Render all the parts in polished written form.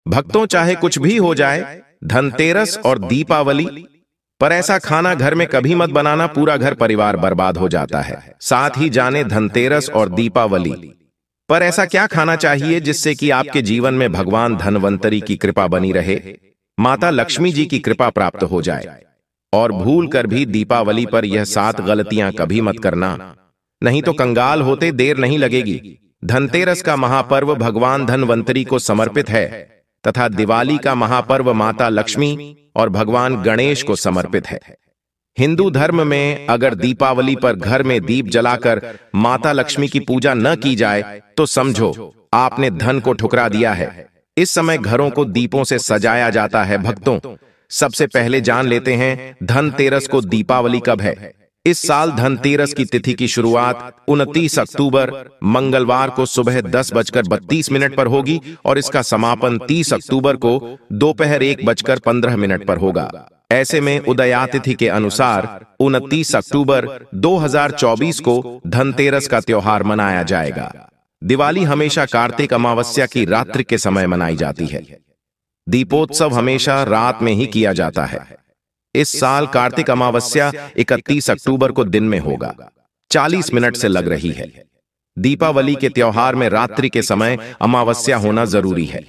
भक्तों, चाहे कुछ भी हो जाए, धनतेरस और दीपावली पर ऐसा खाना घर में कभी मत बनाना, पूरा घर परिवार बर्बाद हो जाता है। साथ ही जाने धनतेरस और दीपावली पर ऐसा क्या खाना चाहिए जिससे कि आपके जीवन में भगवान धनवंतरी की कृपा बनी रहे, माता लक्ष्मी जी की कृपा प्राप्त हो जाए। और भूल कर भी दीपावली पर यह 7 गलतियां कभी मत करना, नहीं तो कंगाल होते देर नहीं लगेगी। धनतेरस का महापर्व भगवान धनवंतरी को समर्पित है तथा दिवाली का महापर्व माता लक्ष्मी और भगवान गणेश को समर्पित है। हिंदू धर्म में अगर दीपावली पर घर में दीप जलाकर माता लक्ष्मी की पूजा न की जाए तो समझो आपने धन को ठुकरा दिया है। इस समय घरों को दीपों से सजाया जाता है। भक्तों, सबसे पहले जान लेते हैं धनतेरस को दीपावली कब है। इस साल धनतेरस की तिथि की शुरुआत 29 अक्टूबर मंगलवार को सुबह 10:32 पर होगी और इसका समापन 30 अक्टूबर को दोपहर 1:15 पर होगा। ऐसे में उदयातिथि के अनुसार 29 अक्टूबर 2024 को धनतेरस का त्योहार मनाया जाएगा। दिवाली हमेशा कार्तिक अमावस्या की रात्रि के समय मनाई जाती है। दीपोत्सव हमेशा रात में ही किया जाता है। इस साल कार्तिक अमावस्या 31 अक्टूबर को दिन में होगा। 40 मिनट से लग रही है। दीपावली के त्योहार में रात्रि के समय अमावस्या होना जरूरी है।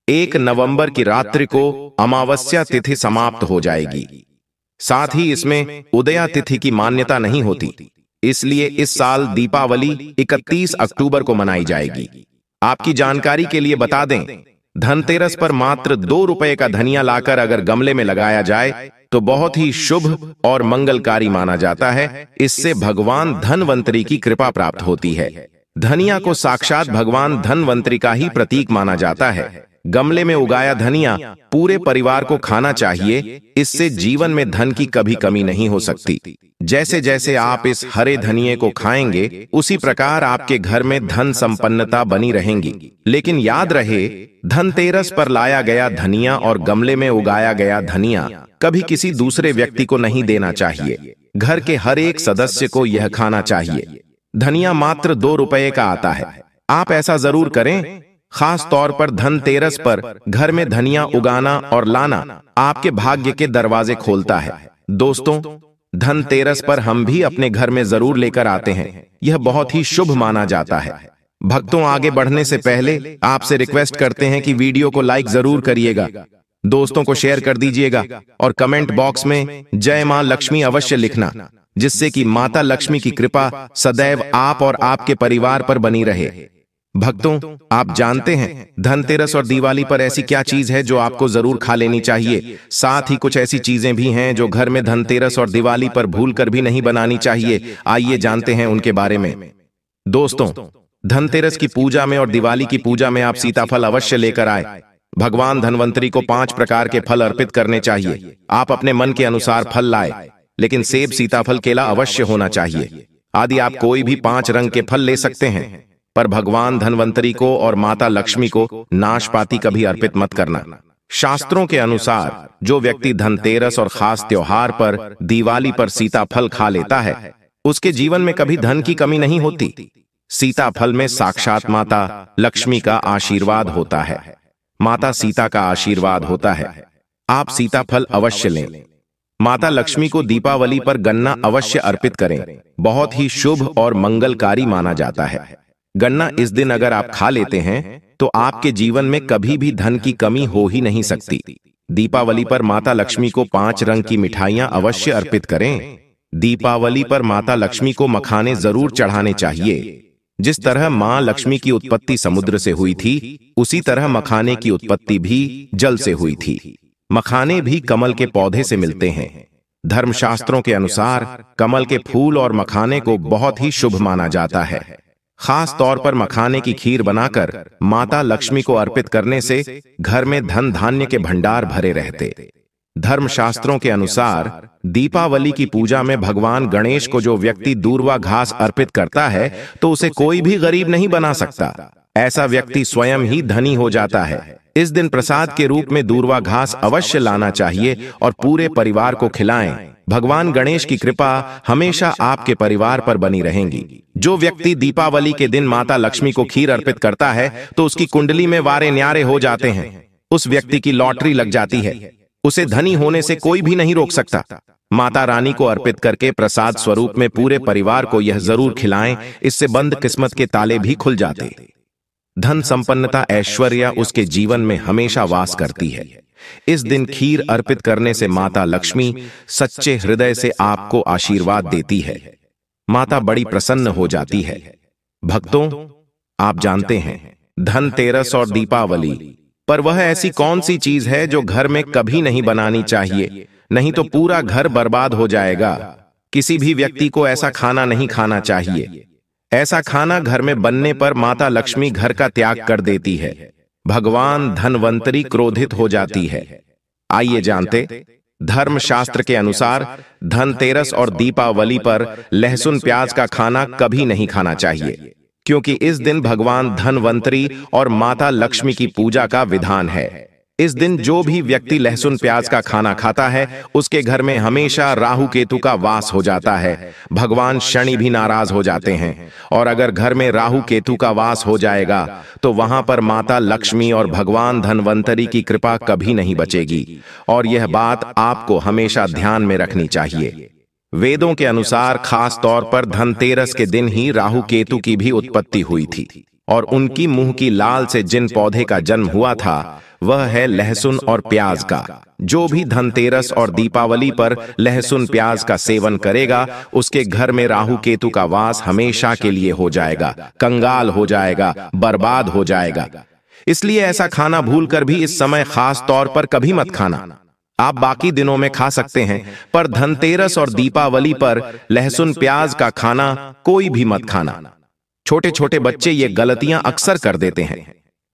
1 नवंबर की रात्रि को अमावस्या तिथि समाप्त हो जाएगी। साथ ही इसमें उदया तिथि की मान्यता नहीं होती, इसलिए इस साल दीपावली 31 अक्टूबर को मनाई जाएगी। आपकी जानकारी के लिए बता दें, धनतेरस पर मात्र 2 रुपए का धनिया लाकर अगर गमले में लगाया जाए तो बहुत ही शुभ और मंगलकारी माना जाता है। इससे भगवान धनवंतरी की कृपा प्राप्त होती है। धनिया को साक्षात भगवान धनवंतरी का ही प्रतीक माना जाता है। गमले में उगाया धनिया पूरे परिवार को खाना चाहिए, इससे जीवन में धन की कभी कमी नहीं हो सकती। जैसे जैसे आप इस हरे धनिये को खाएंगे उसी प्रकार आपके घर में धन संपन्नता बनी रहेंगी। लेकिन याद रहे, धनतेरस पर लाया गया धनिया और गमले में उगाया गया धनिया कभी किसी दूसरे व्यक्ति को नहीं देना चाहिए। घर के हर एक सदस्य को यह खाना चाहिए। धनिया मात्र 2 रुपए का आता है। आप ऐसा जरूर करें। खास तौर पर धनतेरस पर घर में धनिया उगाना और लाना आपके भाग्य के दरवाजे खोलता है। दोस्तों, धनतेरस पर हम भी अपने घर में जरूर लेकर आते हैं। यह बहुत ही शुभ माना जाता है। भक्तों, आगे बढ़ने से पहले आपसे रिक्वेस्ट करते हैं कि वीडियो को लाइक जरूर करिएगा, दोस्तों को शेयर कर दीजिएगा और कमेंट बॉक्स में जय मां लक्ष्मी अवश्य लिखना, जिससे कि माता लक्ष्मी की कृपा सदैव आप और आपके परिवार पर बनी रहे। भक्तों, आप जानते हैं धनतेरस और दिवाली पर ऐसी क्या चीज है जो आपको जरूर खा लेनी चाहिए। साथ ही कुछ ऐसी चीजें भी हैं जो घर में धनतेरस और दिवाली पर भूलकर भी नहीं बनानी चाहिए। आइए जानते हैं उनके बारे में। दोस्तों, धनतेरस की पूजा में और दिवाली की पूजा में आप सीताफल अवश्य लेकर आए। भगवान धनवंतरी को 5 प्रकार के फल अर्पित करने चाहिए। आप अपने मन के अनुसार फल लाए, लेकिन सेब, सीताफल, केला अवश्य होना चाहिए। आदि आप कोई भी 5 रंग के फल ले सकते हैं, पर भगवान धनवंतरी को और माता लक्ष्मी को नाशपाती कभी अर्पित मत करना। शास्त्रों के अनुसार जो व्यक्ति धनतेरस और खास त्योहार पर दिवाली पर सीताफल खा लेता है उसके जीवन में कभी धन की कमी नहीं होती। सीताफल में साक्षात माता लक्ष्मी का आशीर्वाद होता है। माता सीता का आशीर्वाद होता है। आप सीताफल अवश्य लें। माता लक्ष्मी को दीपावली पर गन्ना अवश्य अर्पित करें। बहुत ही शुभ और मंगलकारी माना जाता है। गन्ना इस दिन अगर आप खा लेते हैं तो आपके जीवन में कभी भी धन की कमी हो ही नहीं सकती। दीपावली पर माता लक्ष्मी को 5 रंग की मिठाइयां अवश्य अर्पित करें। दीपावली पर माता लक्ष्मी को मखाने जरूर चढ़ाने चाहिए। जिस तरह मां लक्ष्मी की उत्पत्ति समुद्र से हुई थी, उसी तरह मखाने की उत्पत्ति भी जल से हुई थी। मखाने भी कमल के पौधे से मिलते हैं। धर्मशास्त्रों के अनुसार कमल के फूल और मखाने को बहुत ही शुभ माना जाता है। खास तौर पर मखाने की खीर बनाकर माता लक्ष्मी को अर्पित करने से घर में धन धान्य के भंडार भरे रहते। धर्मशास्त्रों के अनुसार दीपावली की पूजा में भगवान गणेश को जो व्यक्ति दूर्वा घास अर्पित करता है तो उसे कोई भी गरीब नहीं बना सकता। ऐसा व्यक्ति स्वयं ही धनी हो जाता है। इस दिन प्रसाद के रूप में दूर्वा घास अवश्य लाना चाहिए और पूरे परिवार को खिलाएं। भगवान गणेश की कृपा हमेशा आपके परिवार पर बनी रहेगी। जो व्यक्ति दीपावली के दिन माता लक्ष्मी को खीर अर्पित करता है तो उसकी कुंडली में वारे न्यारे हो जाते हैं। उस व्यक्ति की लॉटरी लग जाती है। उसे धनी होने से कोई भी नहीं रोक सकता। माता रानी को अर्पित करके प्रसाद स्वरूप में पूरे परिवार को यह जरूर खिलाएं, इससे बंद किस्मत के ताले भी खुल जाते। धन संपन्नता ऐश्वर्य उसके जीवन में हमेशा वास करती है। इस दिन खीर अर्पित करने से माता लक्ष्मी सच्चे हृदय से आपको आशीर्वाद देती है। माता बड़ी प्रसन्न हो जाती है। भक्तों, आप जानते हैं धनतेरस और दीपावली पर वह ऐसी कौन सी चीज है जो घर में कभी नहीं बनानी चाहिए, नहीं तो पूरा घर बर्बाद हो जाएगा। किसी भी व्यक्ति को ऐसा खाना नहीं खाना चाहिए। ऐसा खाना घर में बनने पर माता लक्ष्मी घर का त्याग कर देती है। भगवान धनवंतरी क्रोधित हो जाती है। आइए जानते, धर्मशास्त्र के अनुसार धनतेरस और दीपावली पर लहसुन प्याज का खाना कभी नहीं खाना चाहिए, क्योंकि इस दिन भगवान धनवंतरी और माता लक्ष्मी की पूजा का विधान है। इस दिन जो भी व्यक्ति लहसुन प्याज का खाना खाता है उसके घर में हमेशा राहु केतु का वास हो जाता है। भगवान शनि भी नाराज हो जाते हैं, और अगर घर में राहु केतु का वास हो जाएगा तो वहां पर माता लक्ष्मी और भगवान धनवंतरी की कृपा कभी नहीं बचेगी। और यह बात आपको हमेशा ध्यान में रखनी चाहिए। वेदों के अनुसार खास तौर पर धनतेरस के दिन ही राहु केतु की भी उत्पत्ति हुई थी, और उनकी मुंह की लाल से जिन पौधे का जन्म हुआ था वह है लहसुन और प्याज का। जो भी धनतेरस और दीपावली पर लहसुन प्याज का सेवन करेगा उसके घर में राहु केतु का वास हमेशा के लिए हो जाएगा, कंगाल हो जाएगा, बर्बाद हो जाएगा। इसलिए ऐसा खाना भूलकर भी इस समय खास तौर पर कभी मत खाना। आप बाकी दिनों में खा सकते हैं, पर धनतेरस और दीपावली पर लहसुन प्याज का खाना कोई भी मत खाना। छोटे छोटे बच्चे ये गलतियां अक्सर कर देते हैं।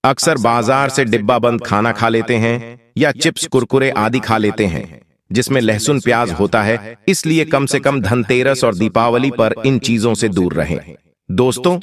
अक्सर बाजार से डिब्बा बंद खाना खा लेते हैं या चिप्स कुरकुरे आदि खा लेते हैं जिसमें लहसुन प्याज होता है। इसलिए कम से कम धनतेरस और दीपावली पर इन चीजों से दूर रहें। दोस्तों,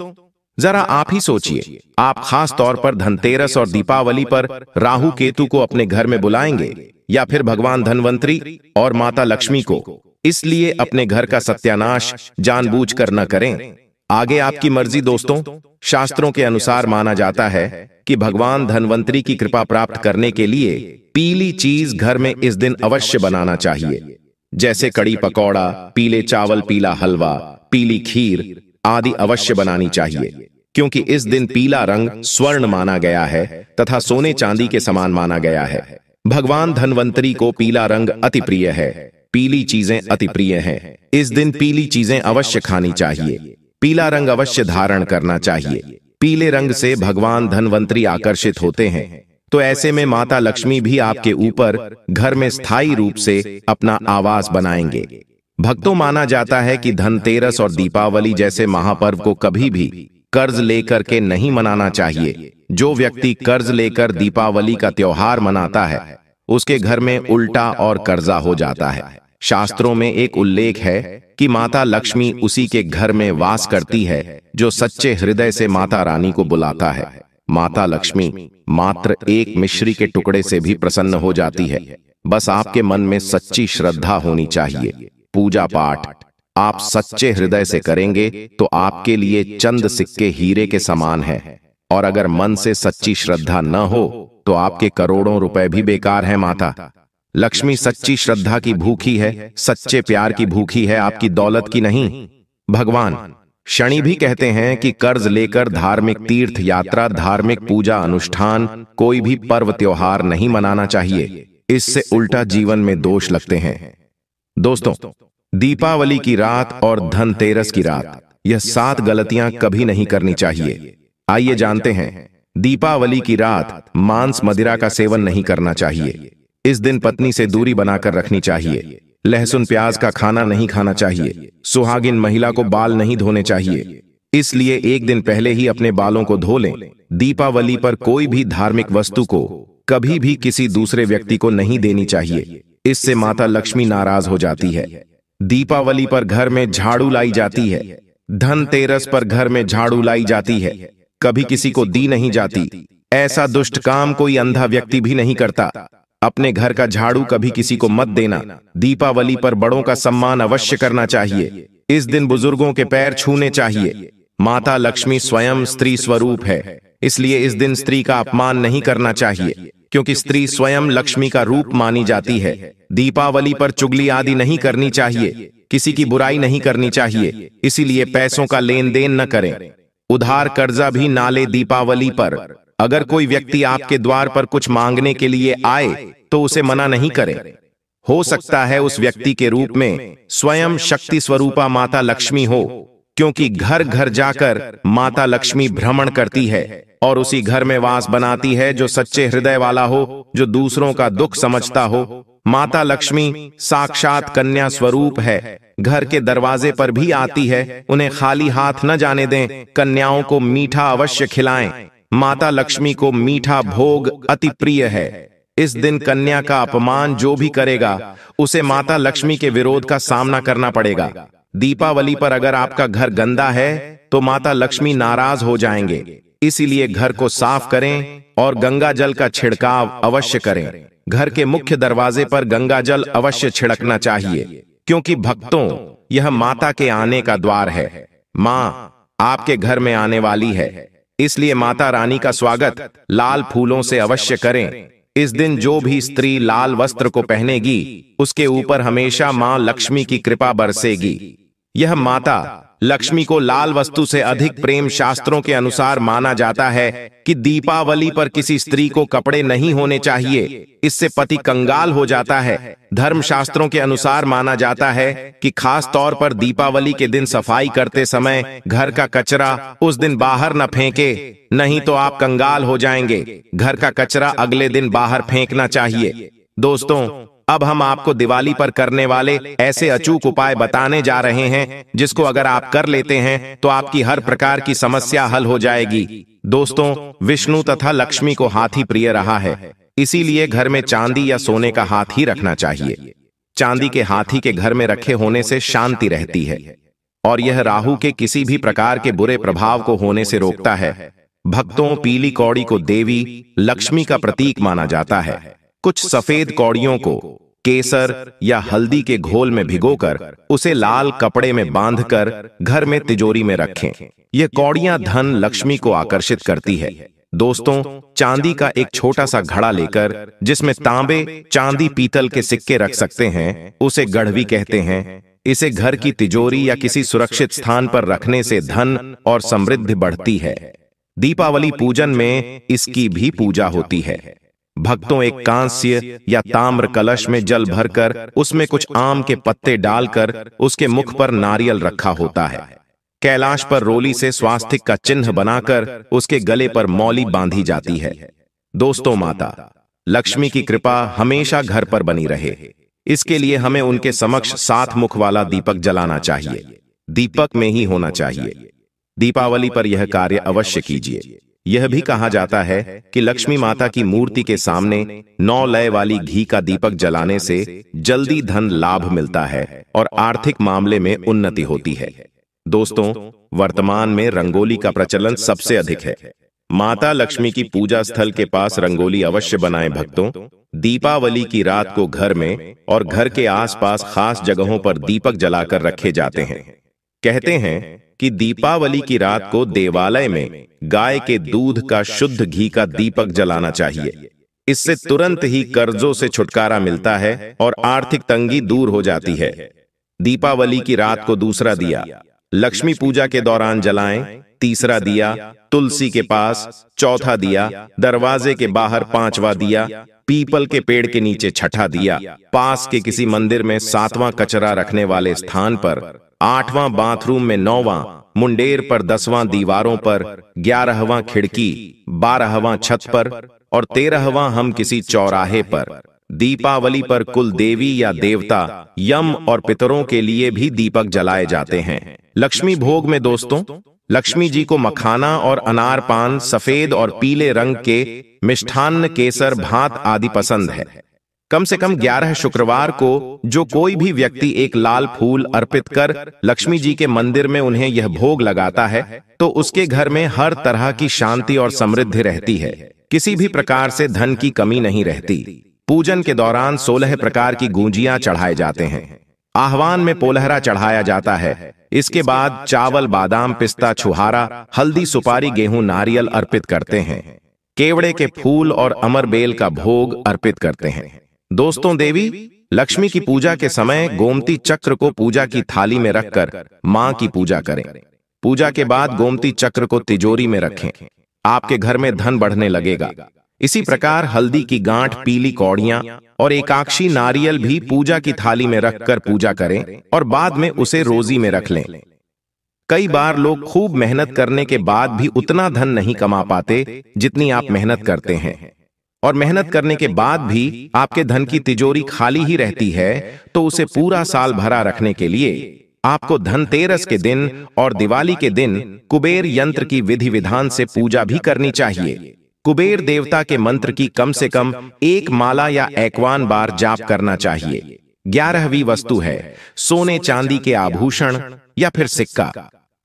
जरा आप ही सोचिए, आप खास तौर पर धनतेरस और दीपावली पर राहु केतु को अपने घर में बुलाएंगे या फिर भगवान धनवंतरी और माता लक्ष्मी को? इसलिए अपने घर का सत्यानाश जानबूझकर न करें। आगे आपकी मर्जी। दोस्तों, शास्त्रों के अनुसार माना जाता है कि भगवान धनवंतरी की कृपा प्राप्त करने के लिए पीली चीज घर में इस दिन अवश्य बनाना चाहिए, जैसे कड़ी पकौड़ा, पीले चावल, पीला हलवा, पीली खीर आदि अवश्य बनानी चाहिए, क्योंकि इस दिन पीला रंग स्वर्ण माना गया है तथा सोने चांदी के समान माना गया है। भगवान धनवंतरी को पीला रंग अति प्रिय है, पीली चीजें अति प्रिय हैं। इस दिन पीली चीजें अवश्य खानी चाहिए, पीला रंग अवश्य धारण करना चाहिए। पीले रंग से भगवान धनवंतरी आकर्षित होते हैं, तो ऐसे में माता लक्ष्मी भी आपके ऊपर घर में स्थायी रूप से अपना आवास बनाएंगे। भक्तों, माना जाता है कि धनतेरस और दीपावली जैसे महापर्व को कभी भी कर्ज लेकर के नहीं मनाना चाहिए। जो व्यक्ति कर्ज लेकर दीपावली का त्योहार मनाता है उसके घर में उल्टा और कर्जा हो जाता है। शास्त्रों में एक उल्लेख है कि माता लक्ष्मी उसी के घर में वास करती है जो सच्चे हृदय से माता रानी को बुलाता है। माता लक्ष्मी मात्र एक मिश्री के टुकड़े से भी प्रसन्न हो जाती है। बस आपके मन में सच्ची श्रद्धा होनी चाहिए। पूजा पाठ आप सच्चे हृदय से करेंगे तो आपके लिए चंद सिक्के हीरे के समान है, और अगर मन से सच्ची श्रद्धा न हो तो आपके करोड़ों रुपए भी बेकार हैं। माता लक्ष्मी सच्ची श्रद्धा की भूखी है, सच्चे प्यार की भूखी है, आपकी दौलत की नहीं। भगवान शनि भी कहते हैं कि कर्ज लेकर धार्मिक तीर्थ यात्रा, धार्मिक पूजा अनुष्ठान, कोई भी पर्व त्योहार नहीं मनाना चाहिए। इससे उल्टा जीवन में दोष लगते हैं। दोस्तों, दीपावली की रात और धनतेरस की रात, यह 7 गलतियां कभी नहीं करनी चाहिए। आइए जानते हैं। दीपावली की रात मांस मदिरा का सेवन नहीं करना चाहिए। इस दिन पत्नी से दूरी बनाकर रखनी चाहिए। लहसुन प्याज का खाना नहीं खाना चाहिए। सुहागिन महिला को बाल नहीं धोने चाहिए, इसलिए एक दिन पहले ही अपने बालों को धो लें। दीपावली पर कोई भी धार्मिक वस्तु को कभी भी किसी दूसरे व्यक्ति को नहीं देनी चाहिए, इससे माता लक्ष्मी नाराज हो जाती है। दीपावली पर घर में झाड़ू लाई जाती है। धनतेरस पर घर में झाड़ू लाई जाती है, कभी किसी को दी नहीं जाती। ऐसा दुष्ट काम कोई अंधा व्यक्ति भी नहीं करता। अपने घर का झाड़ू कभी किसी को मत देना। दीपावली पर बड़ों का सम्मान अवश्य करना चाहिए। इस दिन बुजुर्गों के पैर छूने चाहिए। माता लक्ष्मी स्वयं स्त्री स्वरूप है, इसलिए इस दिन स्त्री का अपमान नहीं करना चाहिए, क्योंकि स्त्री स्वयं लक्ष्मी का रूप मानी जाती है। दीपावली पर चुगली आदि नहीं करनी चाहिए, किसी की बुराई नहीं करनी चाहिए, इसीलिए पैसों का लेन देन न करें। उधार कर्जा भी ना ले दीपावली पर। अगर कोई व्यक्ति आपके द्वार पर कुछ मांगने के लिए आए तो उसे मना नहीं करें। हो सकता है उस व्यक्ति के रूप में स्वयं शक्ति स्वरूपा माता लक्ष्मी हो, क्योंकि घर घर जाकर माता लक्ष्मी भ्रमण करती है और उसी घर में वास बनाती है जो सच्चे हृदय वाला हो, जो दूसरों का दुख समझता हो। माता लक्ष्मी साक्षात कन्या स्वरूप है, घर के दरवाजे पर भी आती है। उन्हें खाली हाथ न जाने दें, कन्याओं को मीठा अवश्य खिलाएं। माता लक्ष्मी को मीठा भोग अति प्रिय है। इस दिन कन्या का अपमान जो भी करेगा उसे माता लक्ष्मी के विरोध का सामना करना पड़ेगा। दीपावली पर अगर आपका घर गंदा है तो माता लक्ष्मी नाराज हो जाएंगे, इसीलिए घर को साफ करें और गंगा जल का छिड़काव अवश्य करें। घर के मुख्य दरवाजे पर गंगा जल अवश्य छिड़कना चाहिए, क्योंकि भक्तों, यह माता के आने का द्वार है। मां आपके घर में आने वाली है, इसलिए माता रानी का स्वागत लाल फूलों से अवश्य करें। इस दिन जो भी स्त्री लाल वस्त्र को पहनेगी उसके ऊपर हमेशा मां लक्ष्मी की कृपा बरसेगी। यह माता लक्ष्मी को लाल वस्तु से अधिक प्रेम शास्त्रों के अनुसार माना जाता है कि दीपावली पर किसी स्त्री को कपड़े नहीं होने चाहिए, इससे पति कंगाल हो जाता है। धर्म शास्त्रों के अनुसार माना जाता है कि खास तौर पर दीपावली के दिन सफाई करते समय घर का कचरा उस दिन बाहर न फेंके, नहीं तो आप कंगाल हो जाएंगे। घर का कचरा अगले दिन बाहर फेंकना चाहिए। दोस्तों, अब हम आपको दिवाली पर करने वाले ऐसे अचूक उपाय बताने जा रहे हैं जिसको अगर आप कर लेते हैं तो आपकी हर प्रकार की समस्या हल हो जाएगी। दोस्तों, विष्णु तथा लक्ष्मी को हाथी प्रिय रहा है, इसीलिए घर में चांदी या सोने का हाथी रखना चाहिए। चांदी के हाथी के घर में रखे होने से शांति रहती है और यह राहु के किसी भी प्रकार के बुरे प्रभाव को होने से रोकता है। भक्तों, पीली कौड़ी को देवी लक्ष्मी का प्रतीक माना जाता है। कुछ सफेद कौड़ियों को केसर या हल्दी के घोल में भिगोकर उसे लाल कपड़े में बांधकर घर में तिजोरी में रखें। ये कौड़ियां धन लक्ष्मी को आकर्षित करती है। दोस्तों, चांदी का एक छोटा सा घड़ा लेकर जिसमें तांबे, चांदी, पीतल के सिक्के रख सकते हैं, उसे गढ़वी कहते हैं। इसे घर की तिजोरी या किसी सुरक्षित स्थान पर रखने से धन और समृद्धि बढ़ती है। दीपावली पूजन में इसकी भी पूजा होती है। भक्तों, एक कांस्य या ताम्र कलश में जल भरकर उसमें कुछ आम के पत्ते डालकर उसके मुख पर नारियल रखा होता है। कैलाश पर रोली से स्वास्तिक का चिन्ह बनाकर उसके गले पर मौली बांधी जाती है। दोस्तों, माता लक्ष्मी की कृपा हमेशा घर पर बनी रहे, इसके लिए हमें उनके समक्ष 7 मुख वाला दीपक जलाना चाहिए। दीपक में ही होना चाहिए। दीपावली पर यह कार्य अवश्य कीजिए। यह भी कहा जाता है कि लक्ष्मी माता की मूर्ति के सामने 9 लय वाली घी का दीपक जलाने से जल्दी धन लाभ मिलता है और आर्थिक मामले में उन्नति होती है। दोस्तों, वर्तमान में रंगोली का प्रचलन सबसे अधिक है। माता लक्ष्मी की पूजा स्थल के पास रंगोली अवश्य बनाएं। भक्तों, दीपावली की रात को घर में और घर के आसपास खास जगहों पर दीपक जलाकर रखे जाते हैं। कहते हैं कि दीपावली की रात को देवालय में गाय के दूध का शुद्ध घी का दीपक जलाना चाहिए। इससे तुरंत ही कर्जों से छुटकारा मिलता है और आर्थिक तंगी दूर हो जाती है। दीपावली की रात को दूसरा दिया लक्ष्मी पूजा के दौरान जलाएं, तीसरा दिया तुलसी के पास, चौथा दिया दरवाजे के बाहर, 5वां दिया पीपल के पेड़ के नीचे, छठा दिया पास के किसी मंदिर में, 7वां कचरा रखने वाले स्थान पर, 8वां बाथरूम में, 9वां मुंडेर पर, 10वां दीवारों पर, 11वां खिड़की, 12वां छत पर और 13वां हम किसी चौराहे पर। दीपावली पर कुल देवी या देवता, यम और पितरों के लिए भी दीपक जलाए जाते हैं। लक्ष्मी भोग में दोस्तों, लक्ष्मी जी को मखाना और अनार पान, सफेद और पीले रंग के मिष्ठान्न, केसर, भात आदि पसंद है। कम से कम 11 शुक्रवार को जो कोई भी व्यक्ति एक लाल फूल अर्पित कर लक्ष्मी जी के मंदिर में उन्हें यह भोग लगाता है तो उसके घर में हर तरह की शांति और समृद्धि रहती है। किसी भी प्रकार से धन की कमी नहीं रहती। पूजन के दौरान 16 प्रकार की गूंजियां चढ़ाए जाते हैं। आह्वान में पोलहरा चढ़ाया जाता है। इसके बाद चावल, बादाम, पिस्ता, छुहारा, हल्दी, सुपारी, गेहूं, नारियल अर्पित करते हैं। केवड़े के फूल और अमरबेल का भोग अर्पित करते हैं। दोस्तों, देवी लक्ष्मी की पूजा के समय गोमती चक्र को पूजा की थाली में रखकर मां की पूजा करें। पूजा के बाद गोमती चक्र को तिजोरी में रखें। आपके घर में धन बढ़ने लगेगा। इसी प्रकार हल्दी की गांठ, पीली कौड़ियां और एकाक्षी नारियल भी पूजा की थाली में रखकर पूजा करें और बाद में उसे रोजी में रख लें। कई बार लोग खूब मेहनत करने के बाद भी उतना धन नहीं कमा पाते जितनी आप मेहनत करते हैं, और मेहनत करने के बाद भी आपके धन की तिजोरी खाली ही रहती है, तो उसे पूरा साल भरा रखने के लिए आपको धनतेरस के दिन और दिवाली के दिन कुबेर यंत्र की विधि विधान से पूजा भी करनी चाहिए। कुबेर देवता के मंत्र की कम से कम 1 माला या 51 बार जाप करना चाहिए। 11वीं वस्तु है सोने चांदी के आभूषण या फिर सिक्का।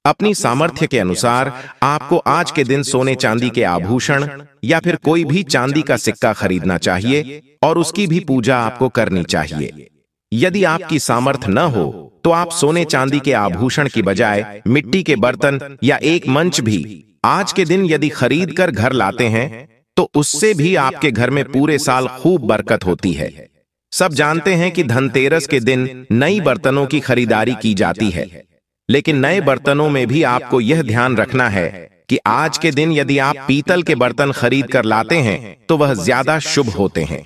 अपनी सामर्थ्य के अनुसार आपको आज के दिन सोने चांदी के आभूषण या फिर कोई भी चांदी का सिक्का खरीदना चाहिए और उसकी भी पूजा आपको करनी चाहिए। यदि आपकी सामर्थ्य न हो तो आप सोने चांदी के आभूषण की बजाय मिट्टी के बर्तन या एक मंच भी आज के दिन यदि खरीद कर घर लाते हैं तो उससे भी आपके घर में पूरे साल खूब बरकत होती है। सब जानते हैं कि धनतेरस के दिन नई बर्तनों की खरीदारी की जाती है, लेकिन नए बर्तनों में भी आपको यह ध्यान रखना है कि आज के दिन यदि आप पीतल के बर्तन खरीद कर लाते हैं तो वह ज्यादा शुभ होते हैं।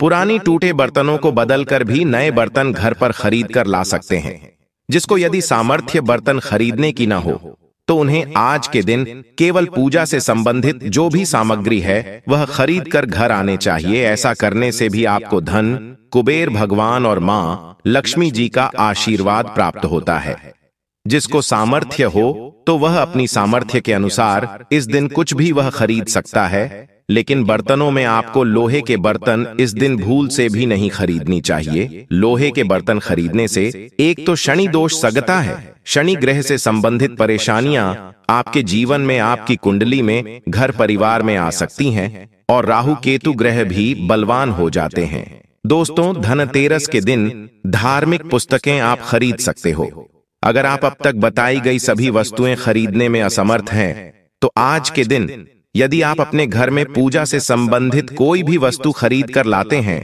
पुरानी टूटे बर्तनों को बदलकर भी नए बर्तन घर पर खरीद कर ला सकते हैं। जिसको यदि सामर्थ्य बर्तन खरीदने की न हो तो उन्हें आज के दिन केवल पूजा से संबंधित जो भी सामग्री है वह खरीद कर घर आने चाहिए। ऐसा करने से भी आपको धन, कुबेर भगवान और मां लक्ष्मी जी का आशीर्वाद प्राप्त होता है। जिसको सामर्थ्य हो तो वह अपनी सामर्थ्य के अनुसार इस दिन कुछ भी वह खरीद सकता है, लेकिन बर्तनों में आपको लोहे के बर्तन इस दिन भूल से भी नहीं खरीदनी चाहिए। लोहे के बर्तन खरीदने से एक तो शनि दोष सगता है, शनि ग्रह से संबंधित परेशानियां आपके जीवन में, आपकी कुंडली में, घर परिवार में आ सकती हैं, और राहु केतु ग्रह भी बलवान हो जाते हैं। दोस्तों, धनतेरस के दिन धार्मिक पुस्तकें आप खरीद सकते हो। अगर आप अब तक बताई गई सभी वस्तुएं खरीदने में असमर्थ हैं तो आज के दिन यदि आप अपने घर में पूजा से संबंधित कोई भी वस्तु खरीद कर लाते हैं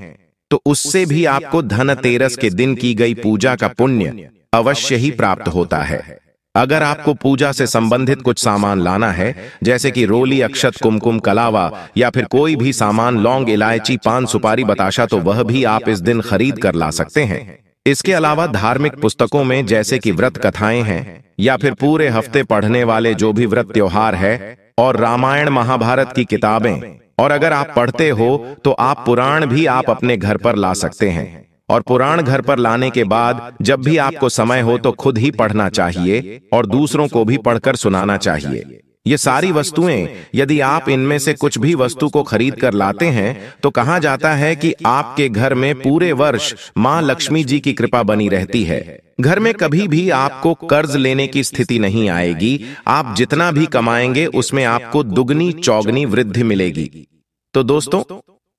तो उससे भी आपको धनतेरस के दिन की गई पूजा का पुण्य अवश्य ही प्राप्त होता है। अगर आपको पूजा से संबंधित कुछ सामान लाना है, जैसे कि रोली, अक्षत, कुमकुम, कलावा या फिर कोई भी सामान, लौंग, इलायची, पान, सुपारी, बताशा, तो वह भी आप इस दिन खरीद कर ला सकते हैं। इसके अलावा धार्मिक पुस्तकों में जैसे कि व्रत कथाएं हैं या फिर पूरे हफ्ते पढ़ने वाले जो भी व्रत त्योहार है, और रामायण महाभारत की किताबें, और अगर आप पढ़ते हो तो आप पुराण भी आप अपने घर पर ला सकते हैं। और पुराण घर पर लाने के बाद जब भी आपको समय हो तो खुद ही पढ़ना चाहिए और दूसरों को भी पढ़कर सुनाना चाहिए। ये सारी वस्तुएं यदि आप इनमें से कुछ भी वस्तु को खरीद कर लाते हैं तो कहा जाता है कि आपके घर में पूरे वर्ष मां लक्ष्मी जी की कृपा बनी रहती है। घर में कभी भी आपको कर्ज लेने की स्थिति नहीं आएगी। आप जितना भी कमाएंगे उसमें आपको दुगनी चौगनी वृद्धि मिलेगी। तो दोस्तों,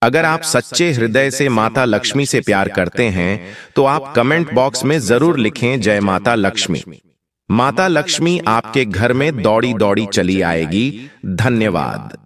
अगर आप सच्चे हृदय से माता लक्ष्मी से प्यार करते हैं तो आप कमेंट बॉक्स में जरूर लिखें जय माता लक्ष्मी। माता लक्ष्मी आपके घर में दौड़ी दौड़ी चली आएगी। धन्यवाद।